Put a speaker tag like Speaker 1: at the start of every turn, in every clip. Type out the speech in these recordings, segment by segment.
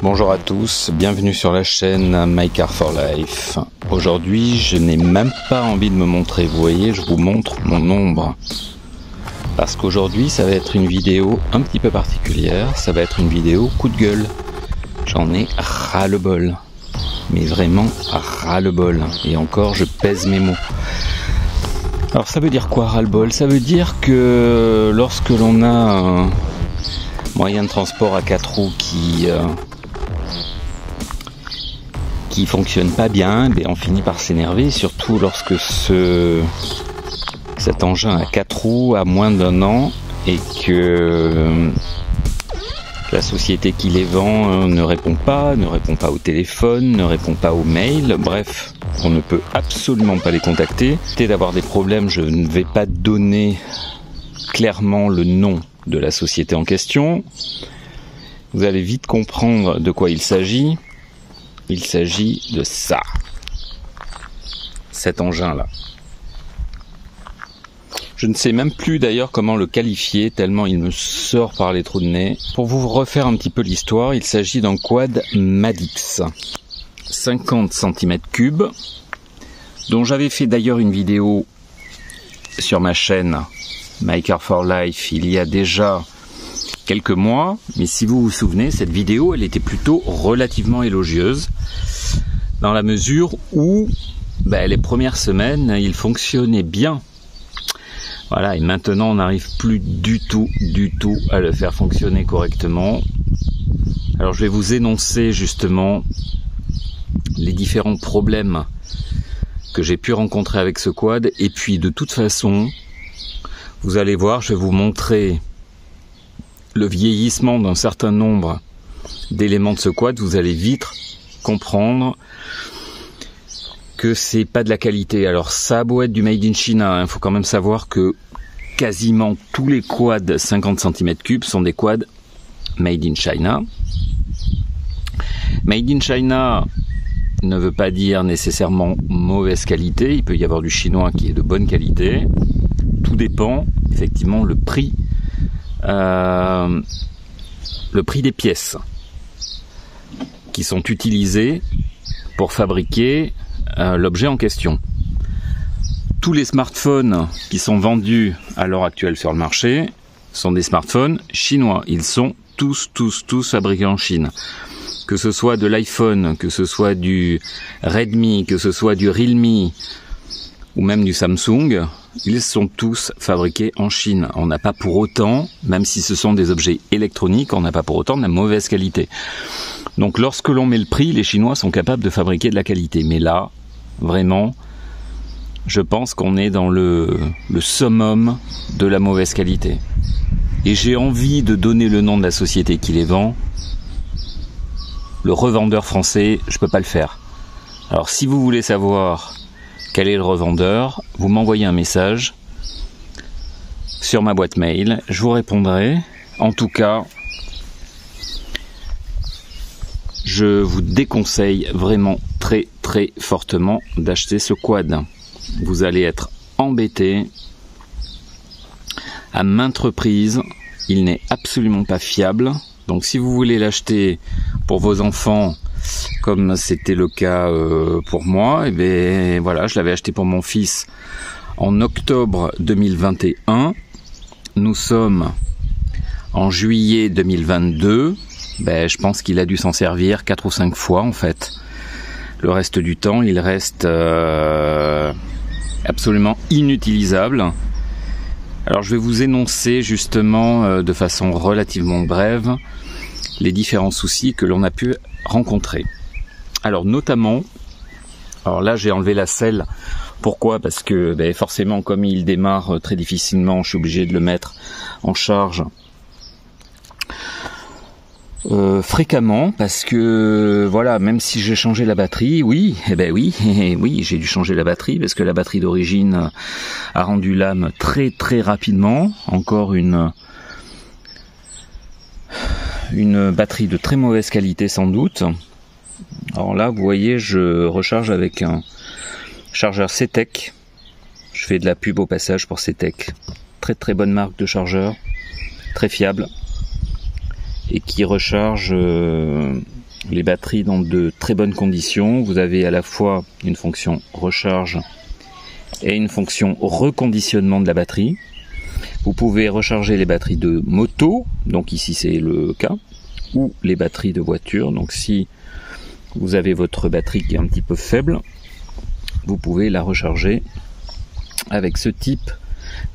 Speaker 1: Bonjour à tous, bienvenue sur la chaîne My Car for Life. Aujourd'hui, je n'ai même pas envie de me montrer, vous voyez, je vous montre mon ombre. Parce qu'aujourd'hui, ça va être une vidéo un petit peu particulière, ça va être une vidéo coup de gueule. J'en ai ras-le-bol, mais vraiment ras-le-bol. Et encore, je pèse mes mots. Alors ça veut dire quoi ras-le-bol? Ça veut dire que lorsque l'on a un moyen de transport à 4 roues qui fonctionne pas bien, on finit par s'énerver, surtout lorsque cet engin à 4 roues a moins d'1 an et que la société qui les vend ne répond pas au téléphone, ne répond pas aux mails, bref, on ne peut absolument pas les contacter. D'avoir des problèmes, je ne vais pas donner clairement le nom de la société en question. Vous allez vite comprendre de quoi il s'agit. Il s'agit de ça, cet engin-là. Je ne sais même plus d'ailleurs comment le qualifier, tellement il me sort par les trous de nez. Pour vous refaire un petit peu l'histoire, il s'agit d'un quad Madix, 50 cm3, dont j'avais fait d'ailleurs une vidéo sur ma chaîne My Car for Life il y a déjà quelques mois, mais si vous vous souvenez, cette vidéo, elle était plutôt relativement élogieuse, dans la mesure où les premières semaines, il fonctionnait bien. Voilà, et maintenant, on n'arrive plus du tout à le faire fonctionner correctement. Alors, je vais vous énoncer justement les différents problèmes que j'ai pu rencontrer avec ce quad, et puis de toute façon, vous allez voir, je vais vous montrer le vieillissement d'un certain nombre d'éléments de ce quad. Vous allez vite comprendre que c'est pas de la qualité. Alors ça a beau être du made in China, faut quand même savoir que quasiment tous les quads 50 cm3 sont des quads made in China. Made in China ne veut pas dire nécessairement mauvaise qualité, il peut y avoir du chinois qui est de bonne qualité. Tout dépend effectivement le prix des pièces qui sont utilisées pour fabriquer l'objet en question. Tous les smartphones qui sont vendus à l'heure actuelle sur le marché sont des smartphones chinois. Ils sont tous fabriqués en Chine. Que ce soit de l'iPhone, que ce soit du Redmi, que ce soit du Realme ou même du Samsung, ils sont tous fabriqués en Chine. On n'a pas pour autant, même si ce sont des objets électroniques, on n'a pas pour autant de la mauvaise qualité. Donc lorsque l'on met le prix, les Chinois sont capables de fabriquer de la qualité. Mais là, vraiment, je pense qu'on est dans le summum de la mauvaise qualité. Et j'ai envie de donner le nom de la société qui les vend. Le revendeur français, je peux pas le faire. Alors si vous voulez savoir quel est le revendeur, vous m'envoyez un message sur ma boîte mail, je vous répondrai. En tout cas, je vous déconseille vraiment très fortement d'acheter ce quad. Vous allez être embêté à maintes reprises, il n'est absolument pas fiable. Donc si vous voulez l'acheter pour vos enfants, comme c'était le cas pour moi, voilà, je l'avais acheté pour mon fils en octobre 2021. Nous sommes en juillet 2022. Je pense qu'il a dû s'en servir 4 ou 5 fois en fait. Le reste du temps, il reste absolument inutilisable. Alors je vais vous énoncer justement de façon relativement brève les différents soucis que l'on a pu rencontrer. Alors notamment, alors là j'ai enlevé la selle. Pourquoi? Parce que forcément, comme il démarre très difficilement, je suis obligé de le mettre en charge fréquemment, parce que voilà, même si j'ai changé la batterie, oui, j'ai dû changer la batterie parce que la batterie d'origine a rendu l'âme très rapidement. Encore une batterie de très mauvaise qualité sans doute. Alors là, vous voyez, je recharge avec un chargeur CETEC. Je fais de la pub au passage pour CETEC. Très bonne marque de chargeur, très fiable. et qui recharge les batteries dans de très bonnes conditions. Vous avez à la fois une fonction recharge et une fonction reconditionnement de la batterie. Vous pouvez recharger les batteries de moto, donc ici c'est le cas, ou les batteries de voiture. Donc si vous avez votre batterie qui est un petit peu faible, vous pouvez la recharger avec ce type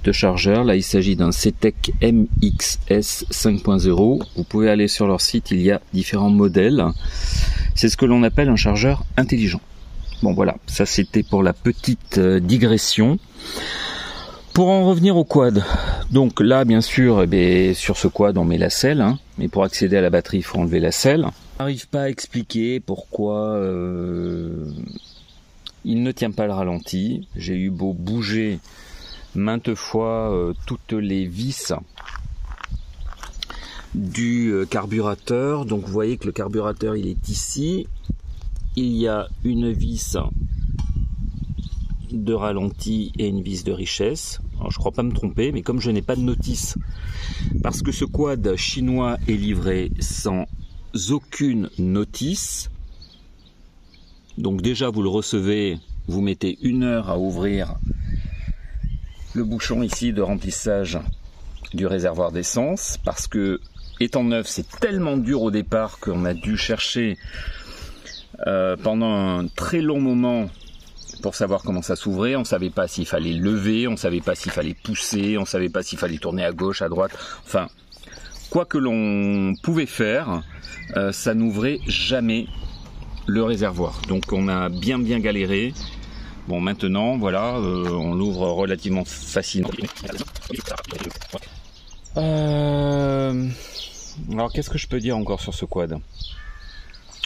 Speaker 1: de chargeur. Là il s'agit d'un CTEK MXS 5.0. Vous pouvez aller sur leur site, il y a différents modèles. C'est ce que l'on appelle un chargeur intelligent. Bon voilà, ça c'était pour la petite digression. Pour en revenir au quad, donc là bien sûr, sur ce quad on met la selle, hein, mais pour accéder à la batterie il faut enlever la selle. Je n'arrive pas à expliquer pourquoi il ne tient pas le ralenti. J'ai eu beau bouger maintes fois toutes les vis du carburateur. Donc vous voyez que le carburateur il est ici. Il y a une vis de ralenti et une vis de richesse. Alors, je crois pas me tromper, mais comme je n'ai pas de notice, parce que ce quad chinois est livré sans aucune notice, donc déjà vous le recevez, vous mettez 1 heure à ouvrir le bouchon ici de remplissage du réservoir d'essence, parce que étant neuf c'est tellement dur au départ qu'on a dû chercher pendant un très long moment pour savoir comment ça s'ouvrait. On ne savait pas s'il fallait lever, on ne savait pas s'il fallait pousser, on ne savait pas s'il fallait tourner à gauche, à droite, enfin quoi que l'on pouvait faire, ça n'ouvrait jamais le réservoir. Donc on a bien galéré. Bon maintenant voilà, on l'ouvre relativement facilement. Alors qu'est-ce que je peux dire encore sur ce quad?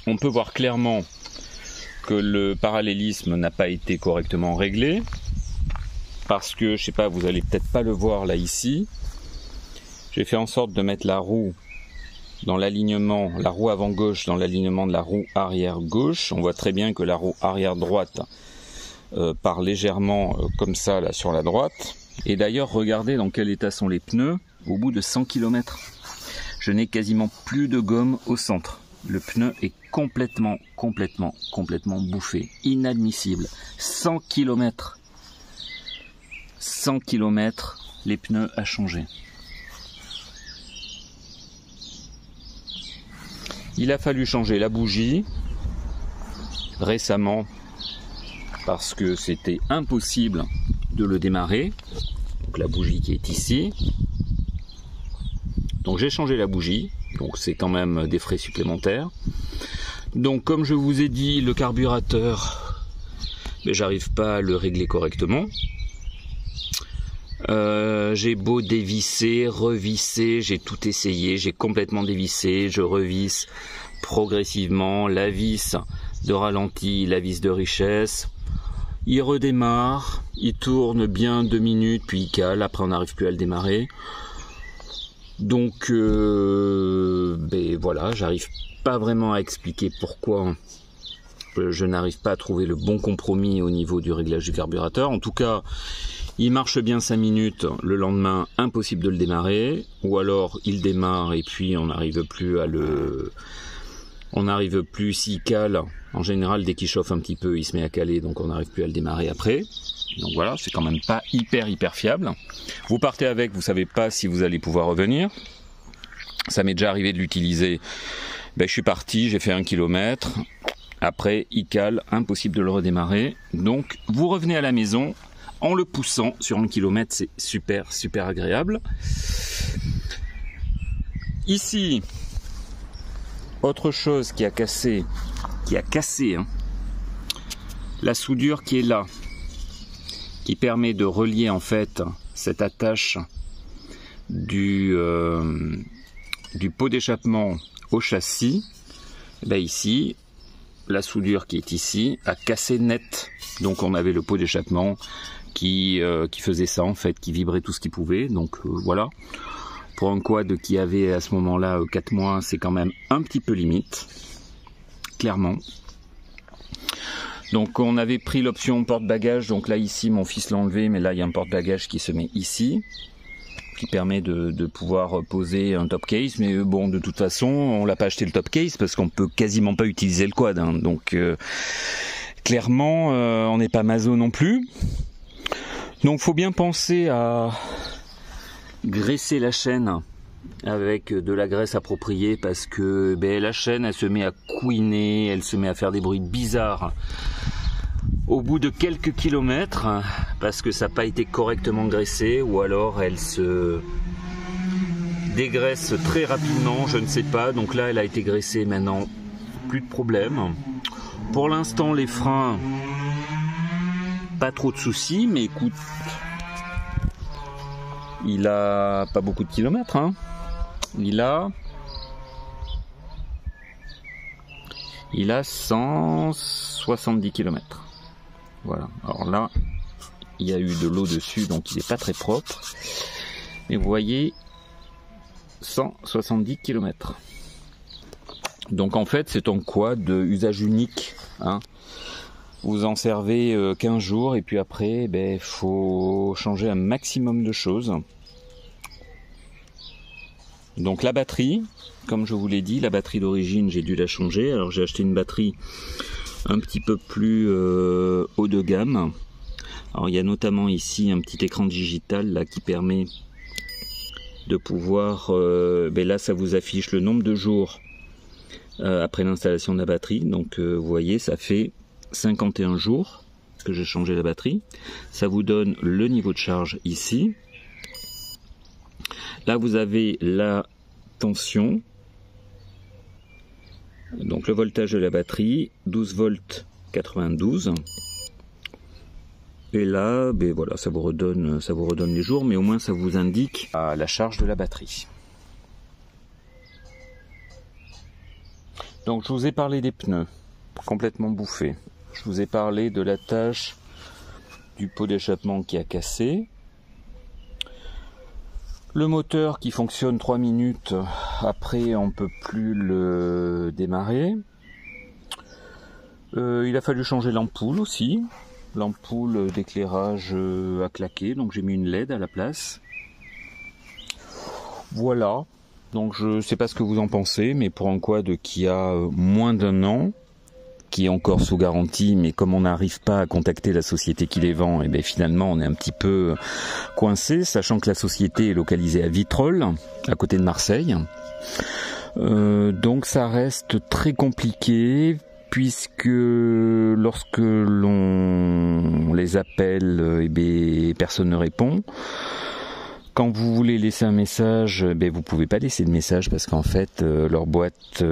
Speaker 1: On peut voir clairement que le parallélisme n'a pas été correctement réglé, parce que, je sais pas, vous allez peut-être pas le voir là ici, j'ai fait en sorte de mettre la roue dans l'alignement, la roue avant gauche dans l'alignement de la roue arrière gauche. On voit très bien que la roue arrière droite part légèrement comme ça là sur la droite. Et d'ailleurs regardez dans quel état sont les pneus au bout de 100 km. Je n'ai quasiment plus de gomme au centre. Le pneu est complètement bouffé, inadmissible. 100 km. 100 km, les pneus à changer. Il a fallu changer la bougie récemment parce que c'était impossible de le démarrer. Donc la bougie qui est ici. Donc j'ai changé la bougie. Donc c'est quand même des frais supplémentaires. Donc comme je vous ai dit, le carburateur, j'arrive pas à le régler correctement. J'ai beau dévisser, revisser, j'ai tout essayé, j'ai complètement dévissé, je revisse progressivement la vis de ralenti, la vis de richesse. Il redémarre, il tourne bien 2 minutes, puis il cale, après on n'arrive plus à le démarrer. Donc voilà, j'arrive pas vraiment à expliquer pourquoi je n'arrive pas à trouver le bon compromis au niveau du réglage du carburateur. En tout cas, il marche bien 5 minutes, le lendemain impossible de le démarrer, ou alors il démarre et puis on n'arrive plus à le... On n'arrive plus, s'il cale, en général dès qu'il chauffe un petit peu il se met à caler, donc on n'arrive plus à le démarrer après. Donc voilà, c'est quand même pas hyper fiable. Vous partez avec, vous savez pas si vous allez pouvoir revenir. Ça m'est déjà arrivé de l'utiliser. Je suis parti, j'ai fait 1 km. Après, il cale, impossible de le redémarrer. Donc vous revenez à la maison en le poussant sur 1 km, c'est super agréable. Ici, autre chose qui a cassé hein, la soudure qui est là, qui permet de relier en fait cette attache du pot d'échappement au châssis. Ici, la soudure qui est ici a cassé net. Donc on avait le pot d'échappement qui faisait ça en fait, qui vibrait tout ce qu'il pouvait. Donc voilà. Pour un quad qui avait à ce moment-là 4 mois, c'est quand même un petit peu limite, clairement. Donc on avait pris l'option porte-bagages, donc là ici mon fils l'a enlevé, mais là il y a un porte-bagages qui se met ici. qui permet de pouvoir poser un top case, mais bon, de toute façon on l'a pas acheté le top case parce qu'on peut quasiment pas utiliser le quad, hein. Donc clairement on n'est pas maso non plus. Donc faut bien penser à graisser la chaîne avec de la graisse appropriée, parce que la chaîne elle se met à couiner, elle se met à faire des bruits bizarres au bout de quelques kilomètres parce que ça n'a pas été correctement graissé, ou alors elle se dégraisse très rapidement, je ne sais pas. Donc là elle a été graissée, maintenant plus de problème. Pour l'instant les freins, pas trop de soucis, mais écoute, il a pas beaucoup de kilomètres, hein. Il a 170 km. Voilà. Alors là, il y a eu de l'eau dessus, donc il n'est pas très propre. Mais vous voyez, 170 km. Donc en fait, c'est un quad de usage unique, hein. Vous en servez 15 jours et puis après, faut changer un maximum de choses. Donc la batterie, comme je vous l'ai dit, la batterie d'origine, j'ai dû la changer. Alors j'ai acheté une batterie un petit peu plus haut de gamme. Alors il y a notamment ici un petit écran digital là qui permet de pouvoir, là ça vous affiche le nombre de jours après l'installation de la batterie. Donc vous voyez, ça fait 51 jours que j'ai changé la batterie. Ça vous donne le niveau de charge ici. Là vous avez la tension, donc le voltage de la batterie, 12 volts 92. Et là, voilà, ça vous redonne les jours, mais au moins ça vous indique la charge de la batterie. Donc je vous ai parlé des pneus complètement bouffés. Je vous ai parlé de la tâche du pot d'échappement qui a cassé. Le moteur qui fonctionne 3 minutes, après on ne peut plus le démarrer. Il a fallu changer l'ampoule aussi. L'ampoule d'éclairage a claqué, donc j'ai mis une LED à la place. Voilà, donc je ne sais pas ce que vous en pensez, mais pour un quad qui a moins d'1 an, qui est encore sous garantie, mais comme on n'arrive pas à contacter la société qui les vend, et finalement on est un petit peu coincé, sachant que la société est localisée à Vitrolles, à côté de Marseille. Donc ça reste très compliqué, puisque lorsque l'on les appelle, personne ne répond. Quand vous voulez laisser un message, vous pouvez pas laisser de message, parce qu'en fait leur boîte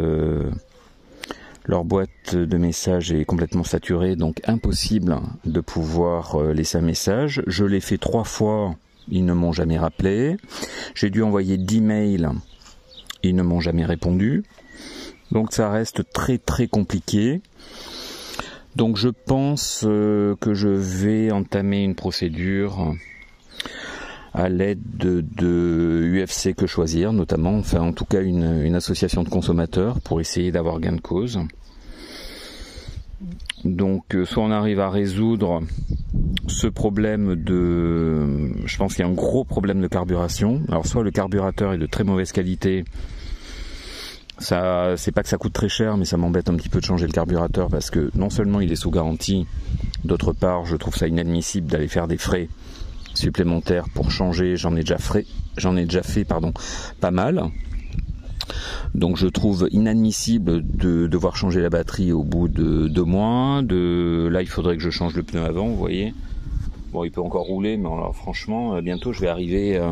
Speaker 1: de message est complètement saturée, donc impossible de pouvoir laisser un message. Je l'ai fait 3 fois, ils ne m'ont jamais rappelé. J'ai dû envoyer 10 mails, ils ne m'ont jamais répondu. Donc ça reste très très compliqué. Donc je pense que je vais entamer une procédure à l'aide de UFC Que Choisir, notamment, enfin en tout cas une association de consommateurs, pour essayer d'avoir gain de cause. Donc soit on arrive à résoudre ce problème je pense qu'il y a un gros problème de carburation. Alors soit le carburateur est de très mauvaise qualité, ça c'est pas que ça coûte très cher, mais ça m'embête un petit peu de changer le carburateur, parce que non seulement il est sous garantie, d'autre part je trouve ça inadmissible d'aller faire des frais supplémentaires pour changer. J'en ai déjà fait pas mal. Donc je trouve inadmissible de devoir changer la batterie au bout de 2 mois. Là il faudrait que je change le pneu avant, vous voyez. Bon, il peut encore rouler, mais alors, franchement bientôt je vais arriver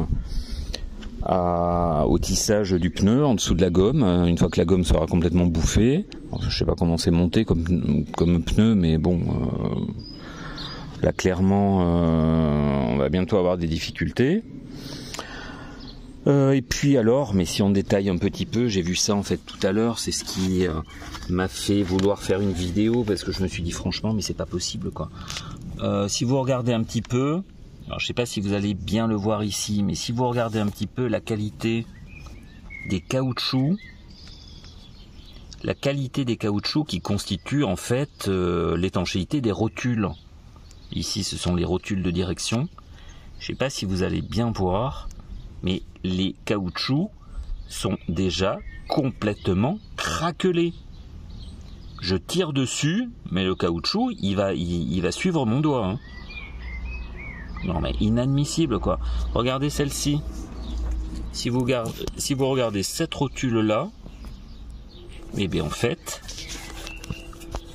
Speaker 1: au tissage du pneu en dessous de la gomme, une fois que la gomme sera complètement bouffée. Alors, je sais pas comment c'est monté comme pneu, mais bon, là clairement on va bientôt avoir des difficultés. Et puis alors, mais si on détaille un petit peu, j'ai vu ça en fait tout à l'heure, c'est ce qui m'a fait vouloir faire une vidéo, parce que je me suis dit franchement, mais c'est pas possible quoi. Si vous regardez un petit peu, alors je sais pas si vous allez bien le voir ici, mais si vous regardez un petit peu la qualité des caoutchoucs, qui constituent en fait l'étanchéité des rotules. Ici ce sont les rotules de direction. Je sais pas si vous allez bien voir, mais les caoutchoucs sont déjà complètement craquelés. Je tire dessus, mais le caoutchouc, il va suivre mon doigt. Hein. Non mais inadmissible quoi. Regardez celle-ci. Si vous regardez cette rotule-là, eh bien en fait,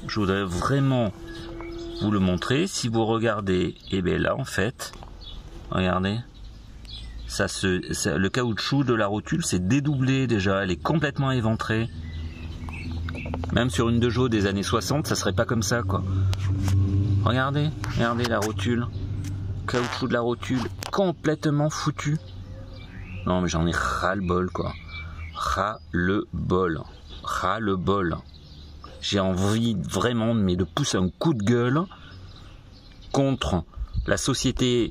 Speaker 1: je voudrais vraiment vous le montrer. Si vous regardez, eh bien là en fait, regardez, le caoutchouc de la rotule s'est dédoublé déjà, elle est complètement éventrée. Même sur une Peugeot des années 60, ça serait pas comme ça quoi. Regardez la rotule, caoutchouc de la rotule complètement foutu. Non mais j'en ai ras-le-bol quoi. Ras-le-bol. J'ai envie vraiment de pousser un coup de gueule contre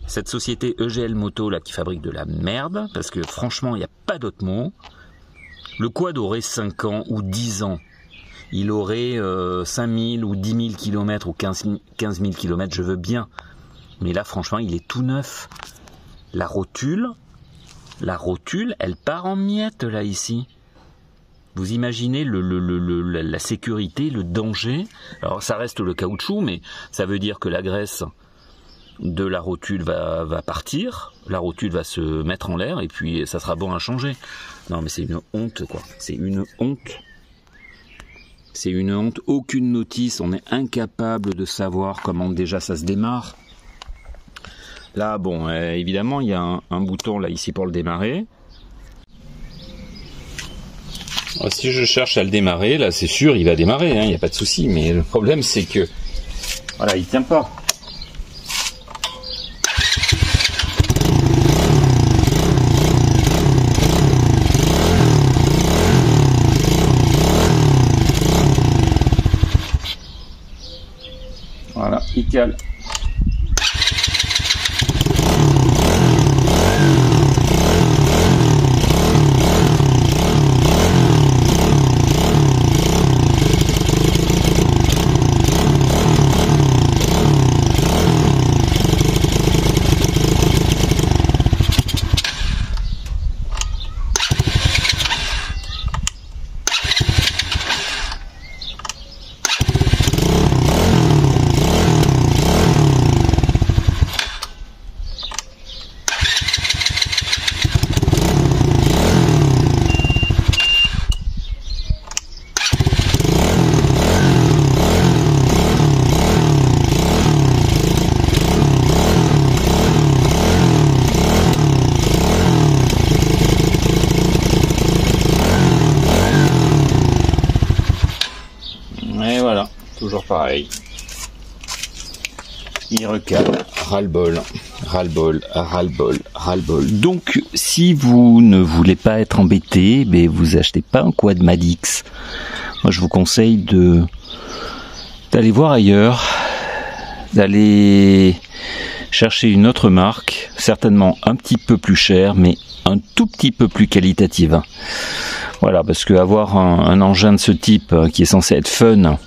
Speaker 1: cette société EGL Moto là qui fabrique de la merde, parce que franchement il n'y a pas d'autre mot. Le quad aurait 5 ans ou 10 ans. Il aurait 5000 ou 10 000 km ou 15 000 km, je veux bien. Mais là franchement il est tout neuf. La rotule, elle part en miettes là ici. Vous imaginez la sécurité, le danger. Alors ça reste le caoutchouc, mais ça veut dire que la graisse de la rotule va partir, la rotule va se mettre en l'air et puis ça sera bon à changer. Non mais c'est une honte quoi, c'est une honte. C'est une honte, aucune notice, on est incapable de savoir comment déjà ça se démarre. Là bon, évidemment il y a un bouton là ici pour le démarrer. Alors, si je cherche à le démarrer, là c'est sûr il va démarrer, il n'y a pas de souci, mais le problème c'est que voilà, il tient pas. Voilà, il cale. Et voilà, toujours pareil. Il recale, ras-le-bol, ras-le-bol, ras-le-bol, ras-le-bol. Donc, si vous ne voulez pas être embêté, vous achetez pas un quad Madix. Moi, je vous conseille d'aller voir ailleurs, d'aller chercher une autre marque, certainement un petit peu plus chère, mais un tout petit peu plus qualitative. Voilà, parce que avoir un engin de ce type qui est censé être fun,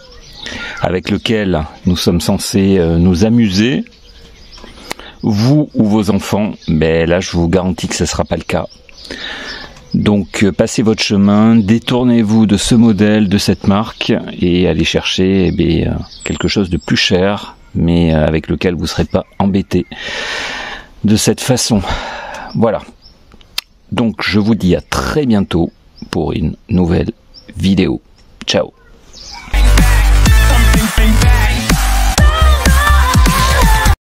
Speaker 1: avec lequel nous sommes censés nous amuser, vous ou vos enfants, là je vous garantis que ce ne sera pas le cas. Donc passez votre chemin, détournez-vous de ce modèle, de cette marque, et allez chercher quelque chose de plus cher, mais avec lequel vous ne serez pas embêté de cette façon. Voilà. Donc je vous dis à très bientôt pour une nouvelle vidéo. Ciao.